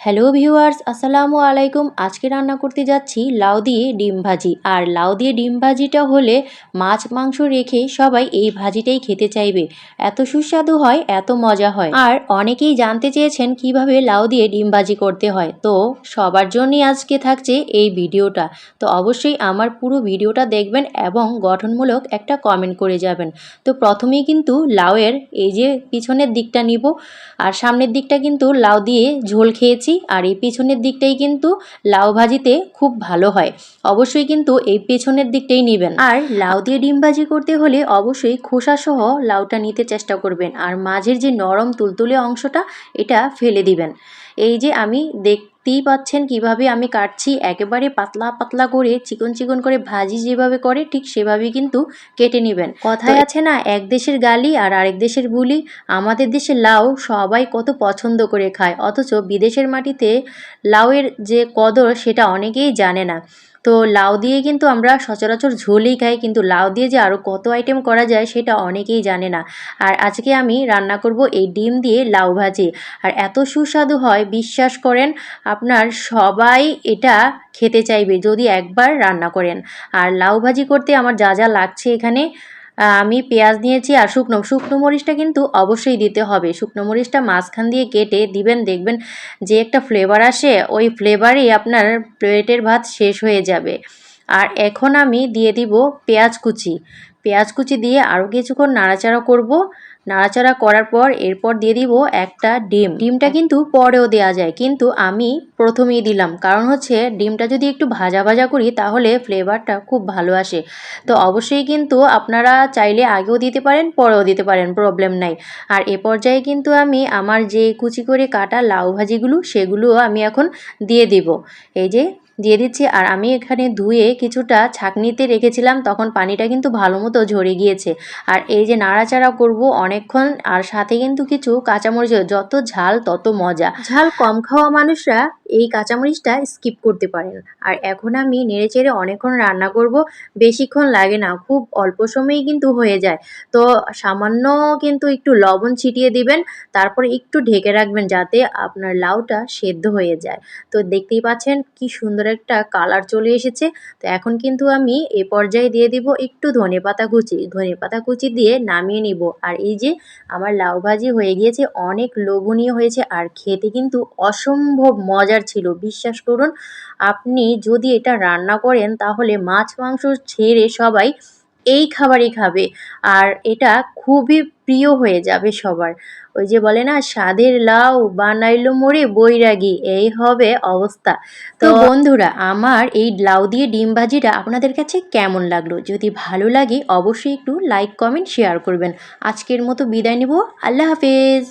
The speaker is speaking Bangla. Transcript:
হ্যালো ভিউয়ার্স, আসসালামু আলাইকুম। আজকে রান্না করতে যাচ্ছি লাউ দিয়ে ডিম ভাজি। আর লাউ দিয়ে ডিম ভাজিটা হলে মাছ মাংস রেখে সবাই এই ভাজিটাই খেতে চাইবে। এত সুস্বাদু হয়, এত মজা হয়। আর অনেকেই জানতে চেয়েছেন কিভাবে লাউ দিয়ে ডিম ভাজি করতে হয়, তো সবার জন্যই আজকে থাকছে এই ভিডিওটা। তো অবশ্যই আমার পুরো ভিডিওটা দেখবেন এবং গঠনমূলক একটা কমেন্ট করে যাবেন। তো প্রথমেই কিন্তু লাউয়ের এই যে পিছনের দিকটা নিব, আর সামনের দিকটা কিন্তু লাউ দিয়ে ঝোল খেয়েছি, আর এই পেছনের দিকটাই কিন্তু লাউ ভাজিতে খুব ভালো হয়। অবশ্যই কিন্তু এই পেছনের দিকটাই নেবেন। আর লাউ দিয়ে ডিম ভাজি করতে হলে অবশ্যই খোসা সহ লাউটা নিতে চেষ্টা করবেন, আর মাঝের যে নরম তুলতুলে অংশটা এটা ফেলে দিবেন। এই যে আমি দেখতেই পাচ্ছেন কিভাবে আমি কাটছি, একেবারে পাতলা পাতলা করে চিকন চিকন করে ভাজি যেভাবে করে ঠিক সেভাবেই কিন্তু কেটে নেবেন। কথায় আছে না, এক দেশের গালি আর আরেক দেশের বুলি। আমাদের দেশে লাউ সবাই কত পছন্দ করে খায়, অথচ বিদেশের মাটিতে লাউয়ের যে কদর সেটা অনেকেই জানে না। তো লাউ দিয়ে কিন্তু আমরা সচরাচর ঝোলই খাই, কিন্তু লাউ দিয়ে যে আরও কত আইটেম করা যায় সেটা অনেকেই জানে না। আর আজকে আমি রান্না করব এই ডিম দিয়ে লাউ ভাজি, আর এত সুস্বাদু হয় বিশ্বাস করেন, আপনার সবাই এটা খেতে চাইবে যদি একবার রান্না করেন। আর লাউ ভাজি করতে আমার যা যা লাগছে এখানে, আমি পেঁয়াজ নিয়েছি, আর শুকনো শুকনো মরিচটা কিন্তু অবশ্যই দিতে হবে। শুকনো মরিচটা মাঝখান দিয়ে কেটে দিবেন, দেখবেন যে একটা ফ্লেভার আসে, ওই ফ্লেভারেই আপনার প্লেটের ভাত শেষ হয়ে যাবে। আর এখন আমি দিয়ে দিব পেঁয়াজ কুচি। পেঁয়াজ কুচি দিয়ে আরও কিছুক্ষণ নাড়াচাড়া করব। নাড়াচাড়া করার পর এরপর দিয়ে দিব একটা ডিম। ডিমটা কিন্তু পরেও দেওয়া যায়, কিন্তু আমি প্রথমেই দিলাম, কারণ হচ্ছে ডিমটা যদি একটু ভাজা ভাজা করি তাহলে ফ্লেভারটা খুব ভালো আসে। তো অবশ্যই কিন্তু আপনারা চাইলে আগেও দিতে পারেন, পরেও দিতে পারেন, প্রবলেম নাই। আর এ পর্যায়ে কিন্তু আমি আমার যে কুচি করে কাটা লাউ ভাজিগুলো সেগুলোও আমি এখন দিয়ে দিব। এই যে দিয়ে দিচ্ছি। আর আমি এখানে ধুয়ে কিছুটা ছাঁকনিতে রেখেছিলাম, তখন পানিটা কিন্তু ভালো মতো ঝরে গিয়েছে। আর এই যে নাড়াচাড়া করব অনেকক্ষণ, আর সাথে কিন্তু কিছু কাঁচামরিচ, যত ঝাল তত মজা। ঝাল কম খাওয়া মানুষরা এই কাঁচামরিচটা স্কিপ করতে পারেন। আর এখন আমি নেড়েচেড়ে অনেকক্ষণ রান্না করব, বেশিক্ষণ লাগে না, খুব অল্প সময়েই কিন্তু হয়ে যায়। তো সামান্য কিন্তু একটু লবণ ছিটিয়ে দিবেন, তারপরে একটু ঢেকে রাখবেন যাতে আপনার লাউটা সেদ্ধ হয়ে যায়। তো দেখতেই পাচ্ছেন কি সুন্দর একটা কালার চলে এসেছে। তো এখন কিন্তু আমি এ পর্যায়ে দিয়ে দিব একটু ধনেপাতা কুচি। ধনেপাতা কুচি দিয়ে নামিয়ে নিব। আর এই যে আমার লাউ ভাজি হয়ে গিয়েছে, অনেক লোভনীয় হয়েছে, আর খেতে কিন্তু অসম্ভব মজার ছিল। বিশ্বাস করুন, আপনি যদি এটা রান্না করেন তাহলে মাছ মাংস ছেড়ে সবাই এই খাবারই খাবে, আর এটা খুবই প্রিয় হয়ে যাবে সবার। ওই যে বলে না, স্বাদের লাউ বানাইলো মোরে বৈরাগী, এই হবে অবস্থা। তো বন্ধুরা, আমার এই লাউ দিয়ে ডিম ভাজিটা আপনাদের কাছে কেমন লাগলো? যদি ভালো লাগে অবশ্যই একটু লাইক কমেন্ট শেয়ার করবেন। আজকের মতো বিদায় নিব। আল্লাহ হাফেজ।